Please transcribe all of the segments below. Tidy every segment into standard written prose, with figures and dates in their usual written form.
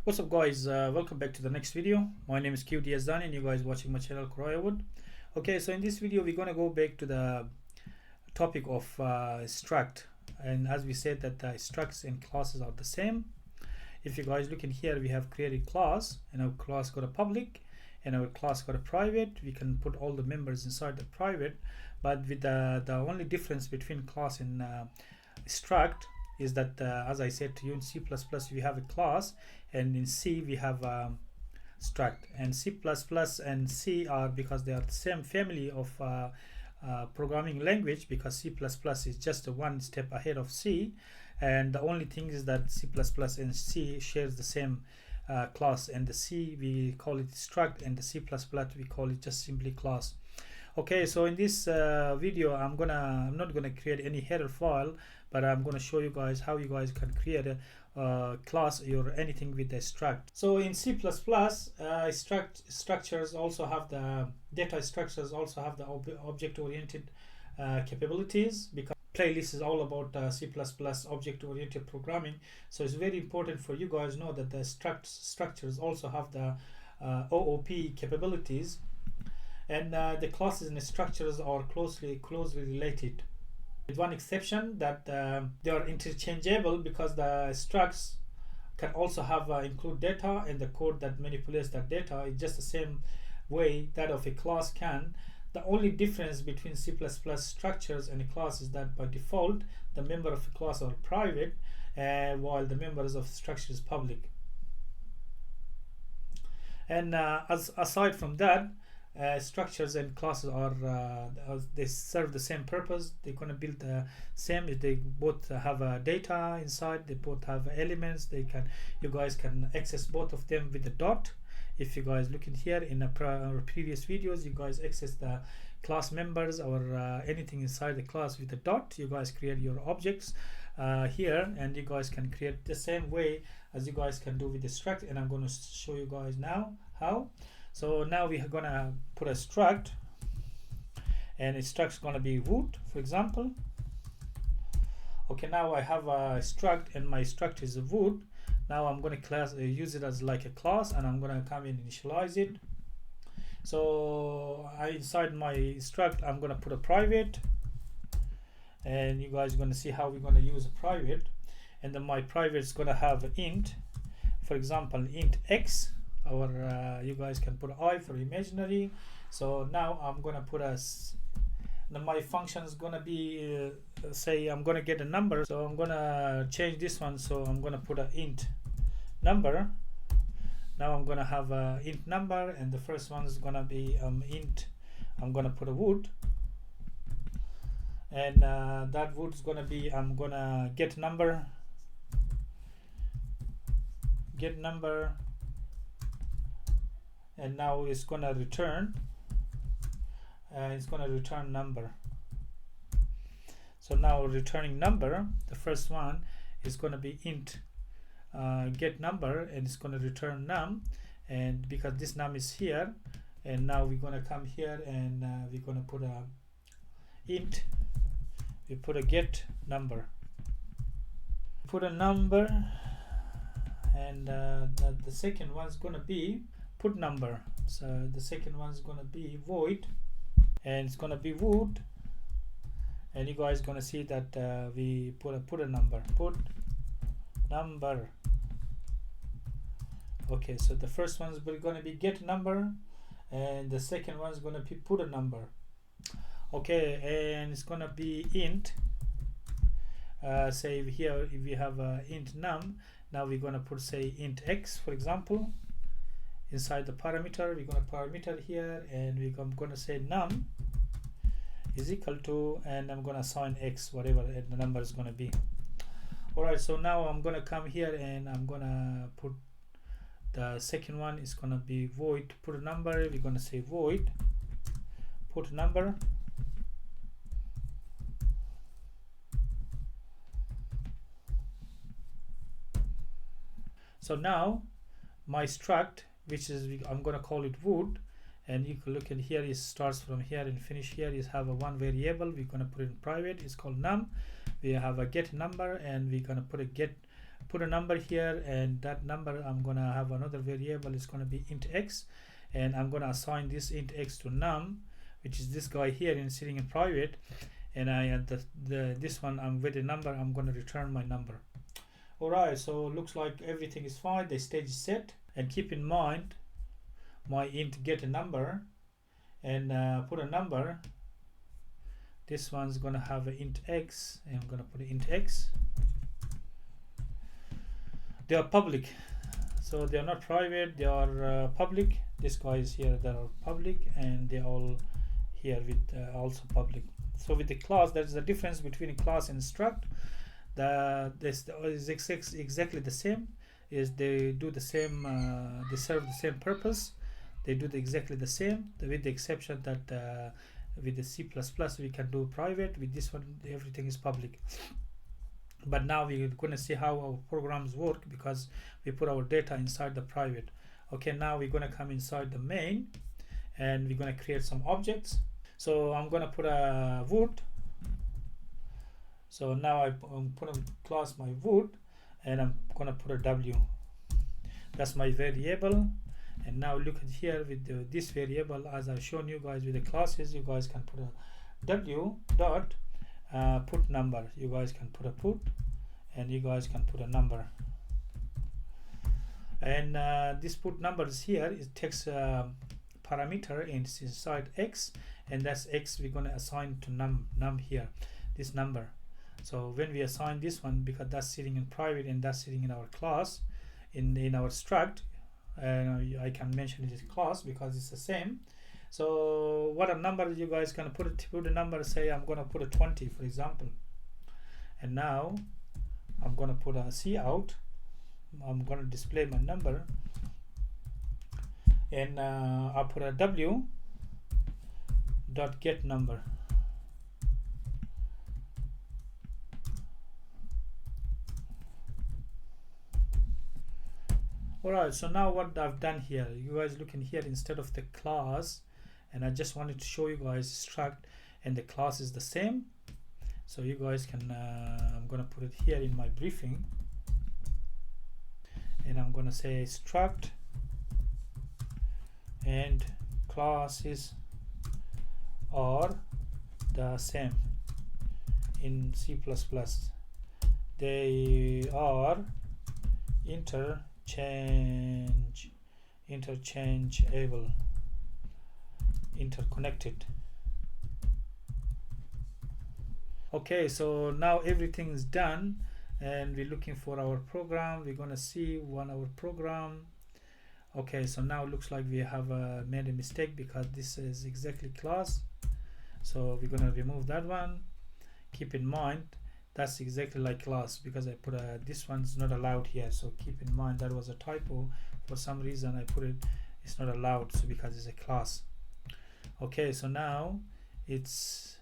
What's up guys, welcome back to the next video. My name is QDS Dan and you guys watching my channel Wood. Okay, so in this video we're gonna go back to the topic of struct, and as we said that the structs and classes are the same. If you guys look in here, we have created class, and our class got a public and our class got a private. We can put all the members inside the private, but with the only difference between class and struct is that as I said to you, in C++ we have a class, and in C we have struct. And C++ and C are, because they are the same family of programming language, because C++ is just one step ahead of C, and the only thing is that C++ and C shares the same class, and the C we call it struct, and the C++ we call it just simply class. Okay, so in this video I'm not gonna create any header file, but I'm gonna show you guys how you guys can create a class or anything with a struct. So in C++, structures also have the data structures also have the object-oriented capabilities, because playlist is all about C++ object-oriented programming. So it's very important for you guys to know that the structures also have the OOP capabilities, and the classes and the structures are closely related, with one exception that they are interchangeable, because the structs can also have include data, and the code that manipulates that data is just the same way that of a class can. The only difference between C++ structures and a class is that by default the member of a class are private, while the members of structure is public. And aside from that, structures and classes are they serve the same purpose. They're going to build the same. They both have data inside, they both have elements. You guys can access both of them with the dot. If you guys look in here in our previous videos, you guys access the class members or anything inside the class with the dot. You guys create your objects here, and you guys can create the same way as you guys can do with the struct, and I'm going to show you guys now how. So now we are gonna put a struct, and its struct is gonna be wood, for example. Okay, now I have a struct, and my struct is a wood. Now I'm gonna use it as like a class, and I'm gonna come in and initialize it. So inside my struct I'm gonna put a private, and you guys are gonna see how we're gonna use a private. And then my private is gonna have an int, for example int x, or you guys can put I for imaginary. So now I'm gonna put my function is gonna be say I'm gonna get a number, so I'm gonna change this one. So I'm gonna put an int number. Now I'm gonna have a int number, and the first one is gonna be int, I'm gonna put a wood, and that wood is gonna be, I'm gonna get number, and now it's gonna return number. So now returning number, the first one is gonna be int get number, and it's gonna return num, and because this num is here, and now we're gonna come here, and we're gonna put a int, we put a get number, put a number, and the second one is gonna be put number. So the second one is gonna be void, and it's gonna be wood, and you guys gonna see that we put a number, put number. Okay, so the first one is gonna be get number, and the second one is gonna be put a number. Okay, and it's gonna be int, say here if we have int num, now we're gonna put say int x, for example. Inside the parameter we're gonna parameter here, and we're gonna say num is equal to, and I'm gonna assign x, whatever the number is gonna be. Alright, so now I'm gonna come here, and I'm gonna put the second one is gonna be void put a number. We're gonna say void put number. So now my struct, which is I'm gonna call it wood, and you can look at here, it starts from here and finish here, is have a one variable, we're gonna put it in private, it's called num. We have a get number, and we're gonna put a get put a number here, and that number I'm gonna have another variable. It's gonna be int x, and I'm gonna assign this int x to num, which is this guy here and sitting in private, and I add this one. I'm with a number. I'm gonna return my number. Alright, so looks like everything is fine. The stage is set, and keep in mind my int get a number and put a number. This one's gonna have an int x, and I'm gonna put an int x. They are public, so they are not private, they are public. This guy is here, they are public, and they all here with also public. So with the class, there's the difference between a class and struct. This is exactly the same. Is they do the same, they serve the same purpose. They do exactly the same, with the exception that with the C++ we can do private. With this one, everything is public. But now we're going to see how our programs work, because we put our data inside the private. Okay, now we're going to come inside the main, and we're going to create some objects. So I'm going to put a wood. So now I'm put a class my wood, and I'm going to put a w. That's my variable. And now look at here with this variable, as I've shown you guys with the classes, you guys can put a w dot put number. You guys can put a put, and you guys can put a number. And this put numbers here, it takes a parameter and it's inside x, and that's x we're going to assign to num here, this number. So when we assign this one, because that's sitting in private and that's sitting in our class, in our struct, I can mention it as class because it's the same. So what a number you guys can put a number, say I'm going to put a 20 for example, and now I'm going to put a C out. I'm going to display my number, and I'll put a w dot get number. Alright, so now what I've done here, you guys looking here instead of the class, and I just wanted to show you guys struct and the class is the same. So you guys can I'm gonna put it here in my briefing, and I'm gonna say struct and classes are the same in C++. They are interchangeable, interconnected. Okay, so now everything is done, and we're looking for our program. We're gonna see our program. Okay, so now it looks like we have made a mistake, because this is exactly class, so we're gonna remove that one. Keep in mind that's exactly like class, because I put this one's not allowed here, so keep in mind that was a typo. For some reason I put it's not allowed, so because it's a class. Okay, so now it's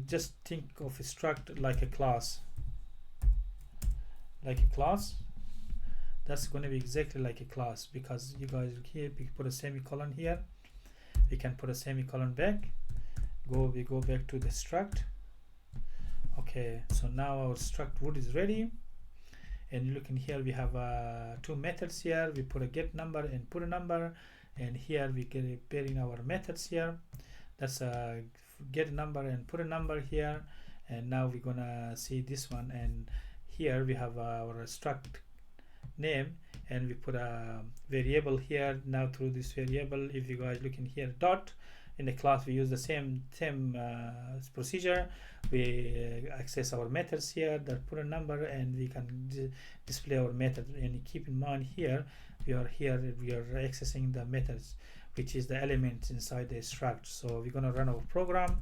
just think of a struct like a class, that's going to be exactly like a class, because you guys look here, we put a semicolon here, we can put a semicolon back, we go back to the struct. Okay, so now our struct wood is ready, and you look in here, we have two methods here. We put a get number and put a number, and here we get pairing our methods here. That's a get a number and put a number here. And now we're gonna see this one, and here we have our struct name, and we put a variable here. Now through this variable, if you guys look in here, dot, in the class we use the same procedure. We access our methods here that put a number, and we can display our method. And keep in mind here we are accessing the methods, which is the elements inside the struct. So we're going to run our program.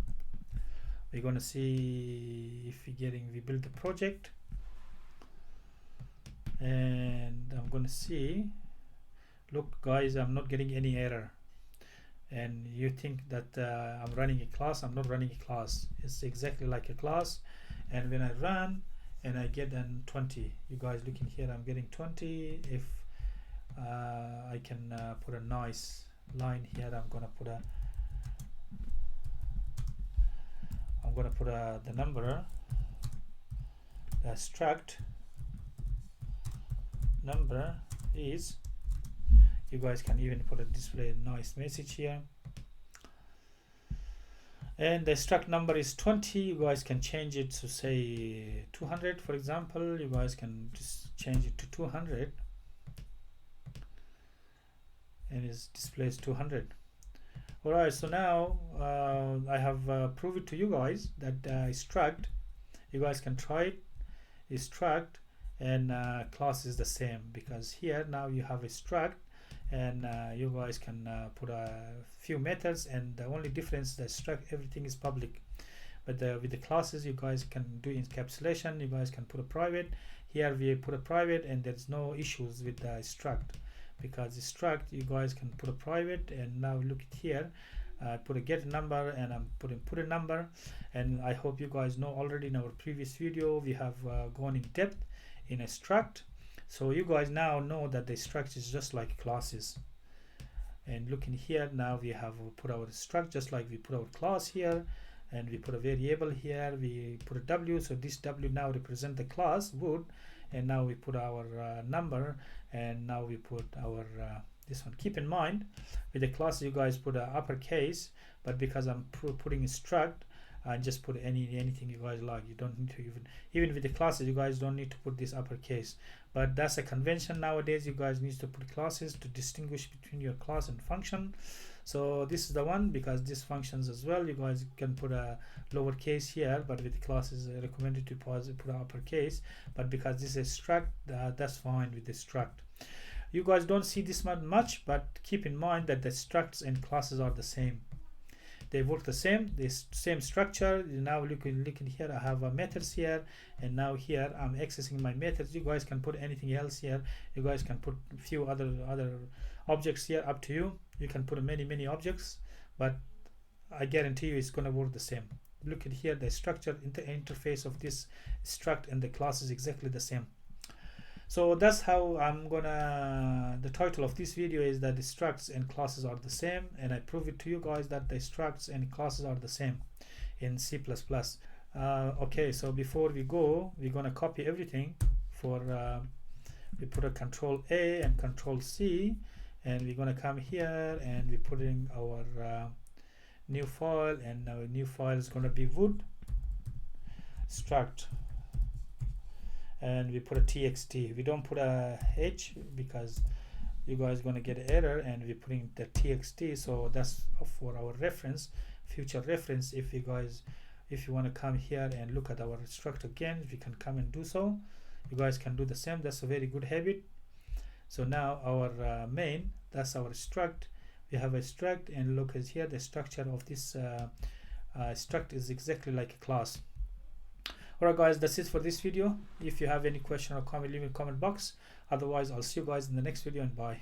We're going to see if we build the project, and I'm going to see, look guys, I'm not getting any error. And you think that I'm running a class. I'm not running a class. It's exactly like a class. And when I run and I get an 20, you guys looking here, I'm getting 20. If I can put a nice line here, I'm gonna put the number, the struct number is, you guys can even put a display nice message here, and the struct number is 20. You guys can change it to say 200, for example. You guys can just change it to 200, and it displays 200. Alright, so now I have proved it to you guys that struct, you guys can try it, struct and class is the same, because here now you have a struct, and you guys can put a few methods, and the only difference, the struct, everything is public, but with the classes you guys can do encapsulation. You guys can put a private. Here we put a private, and there's no issues with the struct, because the struct you guys can put a private. And now look at here, put a get number, and I'm putting put a number. And I hope you guys know already, in our previous video we have gone in depth in a struct, so you guys now know that the struct is just like classes. And looking here, now we have put our struct just like we put our class here, and we put a variable here, we put a w, so this w now represent the class wood, and now we put our number, and now we put our this one. Keep in mind, with the class you guys put a uppercase, but because I'm putting a struct, I just put anything you guys like. You don't need to even with the classes you guys don't need to put this uppercase, but that's a convention nowadays. You guys need to put classes to distinguish between your class and function. So this is the one, because this functions as well. You guys can put a lowercase here, but with the classes recommended to put an uppercase, but because this is struct, that's fine with the struct. You guys don't see this much, but keep in mind that the structs and classes are the same. They work the same, this same structure. Now looking here, I have methods here, and now here I'm accessing my methods. You guys can put anything else here. You guys can put a few other objects here, up to you. You can put many objects, but I guarantee you it's gonna work the same. Look at here, the structure interface of this struct and the class is exactly the same. So that's how I'm gonna, the title of this video is that the structs and classes are the same, and I prove it to you guys that the structs and classes are the same in C++. Okay, so before we go, we're gonna copy everything. For we put a Control A and Control C, and we're gonna come here and we put in our new file, and our new file is gonna be wood struct, and we put a txt. We don't put a h because you guys gonna get an error, and we're putting the txt, so that's for our reference, future reference. If you want to come here and look at our struct again, we can come and do so. You guys can do the same. That's a very good habit. So now our main, that's our struct. We have a struct, and look at here, the structure of this struct is exactly like a class. Alright guys, that's it for this video. If you have any question or comment, leave in the comment box. Otherwise, I'll see you guys in the next video, and bye.